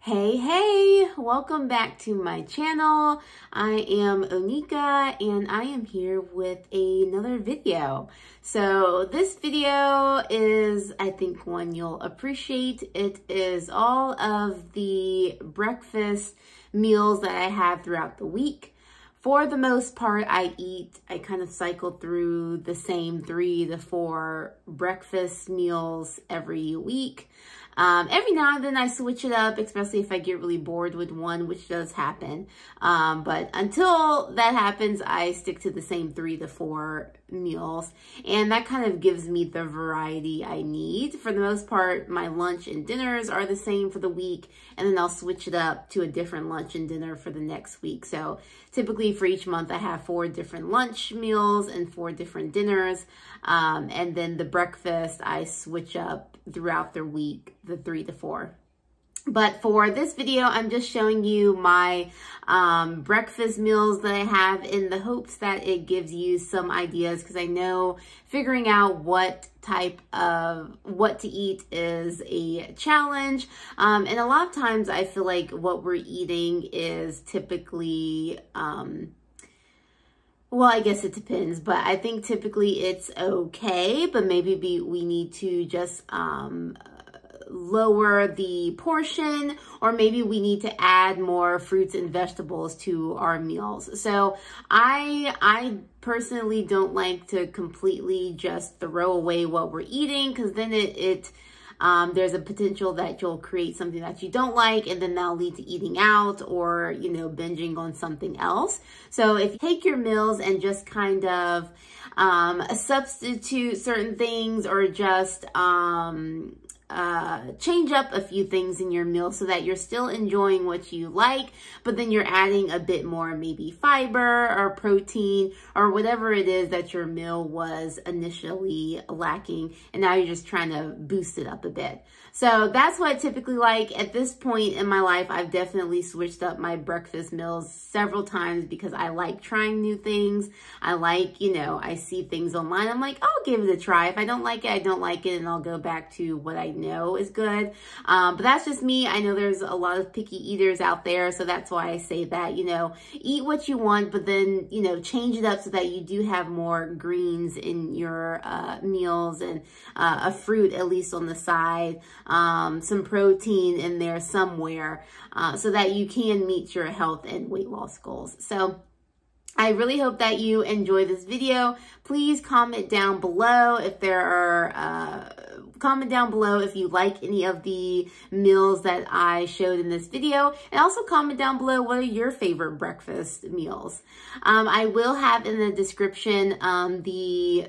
Hey, welcome back to my channel. I am Onika and I am here with another video. So this video is, I think, one you'll appreciate. It is all of the breakfast meals that I have throughout the week. For the most part, I kind of cycle through the same 3 to 4 breakfast meals every week. Every now and then I switch it up, especially if I get really bored with one, which does happen. But until that happens, I stick to the same 3 to 4 meals. And that kind of gives me the variety I need. For the most part, my lunch and dinners are the same for the week. And then I'll switch it up to a different lunch and dinner for the next week. So typically for each month, I have 4 different lunch meals and 4 different dinners. And then the breakfast, I switch up throughout the week, the 3 to 4. But for this video, I'm just showing you my breakfast meals that I have in the hopes that it gives you some ideas, because I know figuring out what to eat is a challenge. And a lot of times I feel like what we're eating is typically, well, I guess it depends, but I think typically it's okay, but maybe we need to just lower the portion, or maybe we need to add more fruits and vegetables to our meals. So I personally don't like to completely just throw away what we're eating, because then there's a potential that you'll create something that you don't like, and then that'll lead to eating out or, binging on something else. So if you take your meals and just kind of substitute certain things, or just change up a few things in your meal so that you're still enjoying what you like, but then you're adding a bit more, maybe fiber or protein or whatever it is that your meal was initially lacking, and now you're just trying to boost it up a bit. So that's what I typically like. At this point in my life, I've definitely switched up my breakfast meals several times because I like trying new things. I like, I see things online. I'm like, I'll give it a try. If I don't like it, I don't like it, and I'll go back to what I know is good. But that's just me. I know there's a lot of picky eaters out there, so that's why I say that, eat what you want, but then, change it up so that you do have more greens in your meals, and a fruit at least on the side. Some protein in there somewhere, so that you can meet your health and weight loss goals. So I really hope that you enjoy this video. Please comment down below if if you like any of the meals that I showed in this video, and also comment down below what are your favorite breakfast meals. I will have in the description the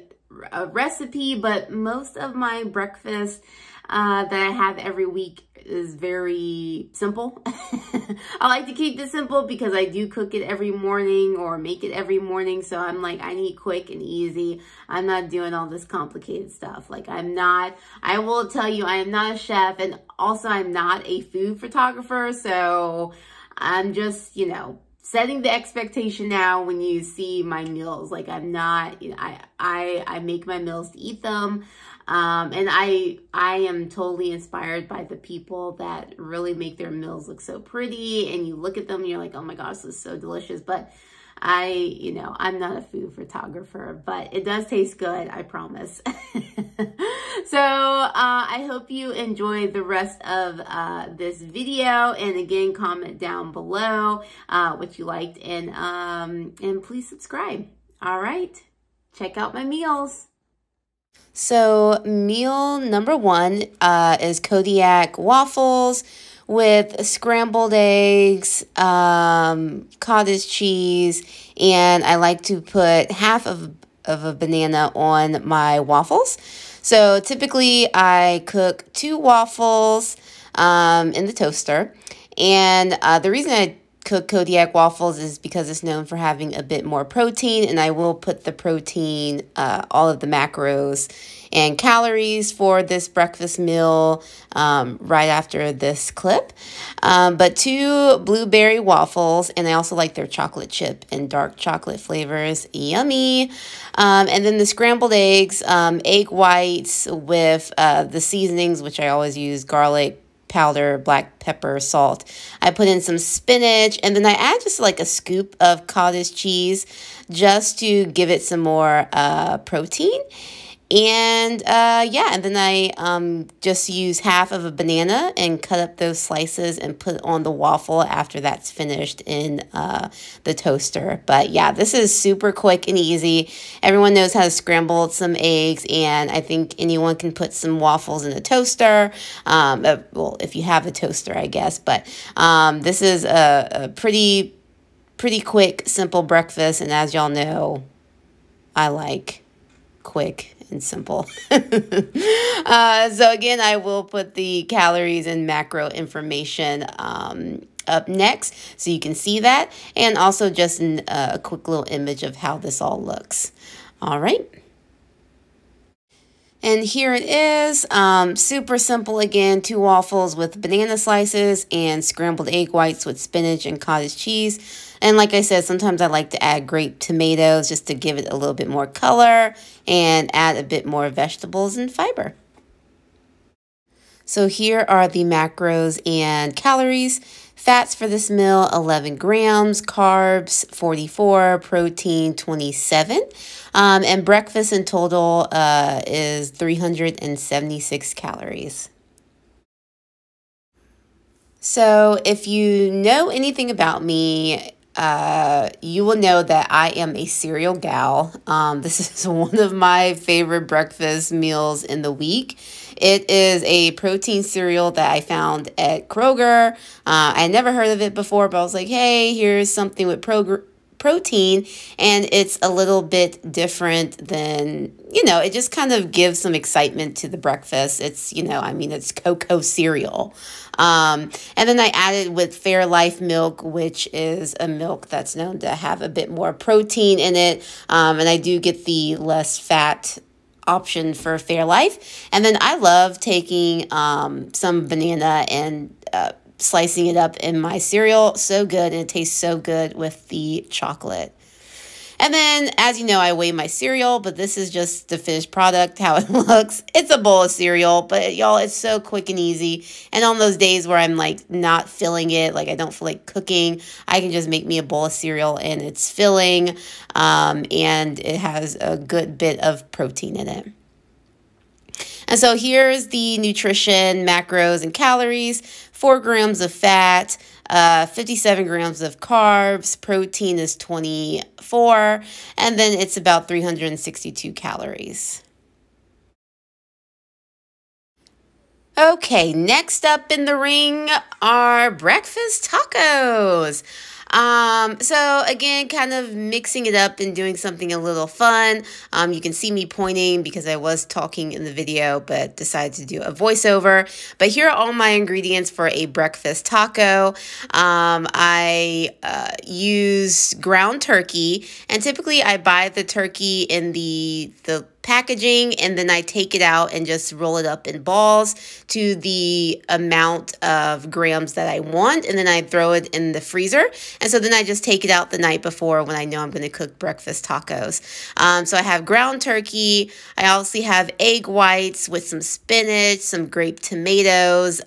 recipe, but most of my breakfast that I have every week is very simple. I like to keep it simple because I do cook it every morning or make it every morning. So I'm like, I need quick and easy. I'm not doing all this complicated stuff. Like I will tell you, I am not a chef, and also I'm not a food photographer. So I'm just, setting the expectation now when you see my meals. Like I'm not, I make my meals to eat them. And I am totally inspired by the people that really make their meals look so pretty, and you look at them and you're like, oh my gosh, this is so delicious. But I'm not a food photographer, but it does taste good, I promise. So I hope you enjoy the rest of this video, and again, comment down below what you liked, and please subscribe. All right, check out my meals. So meal number 1 is Kodiak Waffles with scrambled eggs, cottage cheese, and I like to put half of a banana on my waffles. So typically I cook 2 waffles in the toaster, and the reason I cook Kodiak waffles is because it's known for having a bit more protein, and I will put the protein, all of the macros and calories for this breakfast meal right after this clip. But 2 blueberry waffles, and I also like their chocolate chip and dark chocolate flavors. Yummy. And then the scrambled eggs, egg whites with the seasonings, which I always use garlic, powder, black pepper, salt. I put in some spinach, and then I add just like a scoop of cottage cheese just to give it some more protein. And yeah, and then I just use half of a banana and cut up those slices and put it on the waffle after that's finished in the toaster. But yeah, this is super quick and easy. Everyone knows how to scramble some eggs, and I think anyone can put some waffles in a toaster. Well, if you have a toaster, I guess. But this is a pretty quick, simple breakfast, and as y'all know, I like quick and simple. So again, I will put the calories and macro information up next so you can see that, and also just a quick little image of how this all looks. All right. And here it is, super simple again, 2 waffles with banana slices and scrambled egg whites with spinach and cottage cheese. And like I said, sometimes I like to add grape tomatoes just to give it a little bit more color and add a bit more vegetables and fiber. So here are the macros and calories. Fats for this meal, 11 grams, carbs, 44, protein, 27. And breakfast in total is 376 calories. So if you know anything about me, you will know that I am a cereal gal. This is one of my favorite breakfast meals in the week. It is a protein cereal that I found at Kroger. I never heard of it before, but I was like, hey, here's something with protein, and it's a little bit different than, it just kind of gives some excitement to the breakfast. It's, it's cocoa cereal. And then I added with Fairlife milk, which is a milk that's known to have a bit more protein in it. And I do get the less fat option for Fairlife. And then I love taking some banana and slicing it up in my cereal. So good, and it tastes so good with the chocolate. And then, as you know, I weigh my cereal, but this is just the finished product, how it looks. It's a bowl of cereal, but y'all, it's so quick and easy. And on those days where I'm like not filling it, like I don't feel like cooking, I can just make me a bowl of cereal and it's filling, and it has a good bit of protein in it. And so here's the nutrition, macros, and calories. 4 grams of fat, 57 grams of carbs, protein is 24, and then it's about 362 calories. Okay, next up in the ring are breakfast tacos. So again, kind of mixing it up and doing something a little fun. You can see me pointing because I was talking in the video, but decided to do a voiceover. But here are all my ingredients for a breakfast taco. I use ground turkey, and typically I buy the turkey in the packaging, and then I take it out and just roll it up in balls to the amount of grams that I want, and then I throw it in the freezer. And so then I just take it out the night before when I know I'm going to cook breakfast tacos. So I have ground turkey. I also have egg whites with some spinach, some grape tomatoes.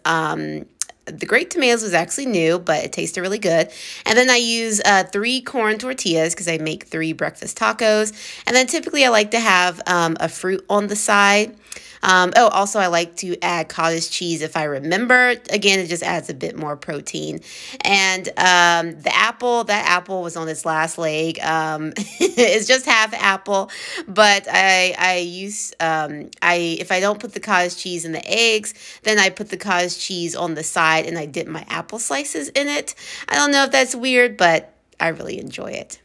The grape tomatoes was actually new, but it tasted really good. And then I use 3 corn tortillas because I make 3 breakfast tacos. And then typically I like to have a fruit on the side. Also I like to add cottage cheese if I remember. Again, it just adds a bit more protein. And that apple was on its last leg. It's just half apple, but I use, if I don't put the cottage cheese in the eggs, then I put the cottage cheese on the side and I dip my apple slices in it. I don't know if that's weird, but I really enjoy it.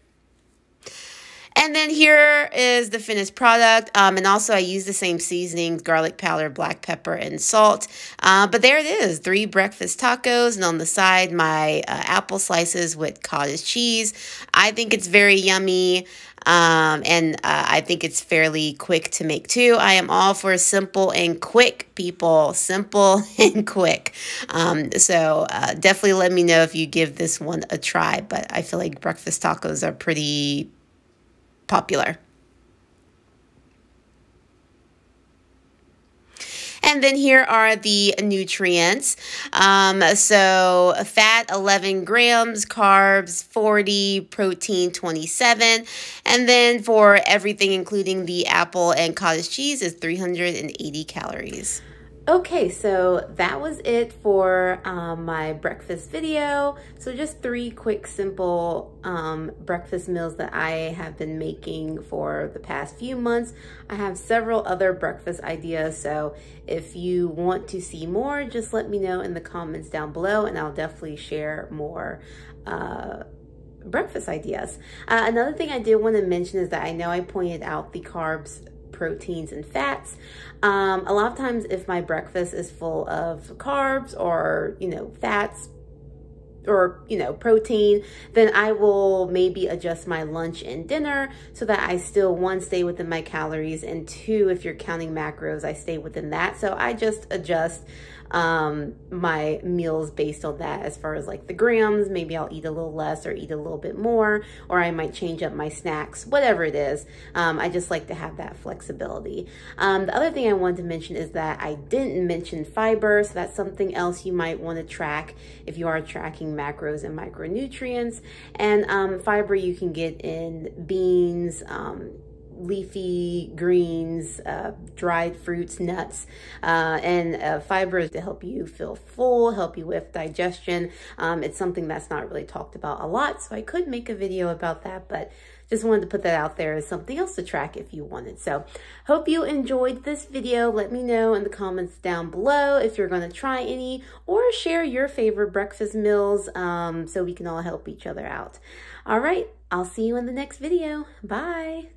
And then here is the finished product. And also I use the same seasonings, garlic powder, black pepper, and salt. But there it is, 3 breakfast tacos. And on the side, my apple slices with cottage cheese. I think it's very yummy. And I think it's fairly quick to make too. I am all for simple and quick, people. Simple and quick. So definitely let me know if you give this one a try. But I feel like breakfast tacos are pretty popular. And then here are the nutrients. So fat 11 grams, carbs 40, protein 27. And then for everything, including the apple and cottage cheese, is 380 calories. Okay, so that was it for my breakfast video. So just 3 quick, simple breakfast meals that I have been making for the past few months. I have several other breakfast ideas, so if you want to see more, just let me know in the comments down below, and I'll definitely share more breakfast ideas. Another thing I did want to mention is that I know I pointed out the carbs, proteins, and fats. A lot of times if my breakfast is full of carbs or, fats or, protein, then I will maybe adjust my lunch and dinner so that I still, 1, stay within my calories, and 2, if you're counting macros, I stay within that. So I just adjust my meals based on that. As far as like the grams, maybe I'll eat a little less or eat a little bit more, or I might change up my snacks, whatever it is. I just like to have that flexibility. The other thing I wanted to mention is that I didn't mention fiber, so that's something else you might want to track if you are tracking macros and micronutrients. And fiber you can get in beans, leafy greens, dried fruits, nuts, and fiber is to help you feel full, help you with digestion. It's something that's not really talked about a lot, so I could make a video about that, but just wanted to put that out there as something else to track if you wanted. So hope you enjoyed this video. Let me know in the comments down below if you're going to try any, or share your favorite breakfast meals so we can all help each other out. All right, I'll see you in the next video. Bye.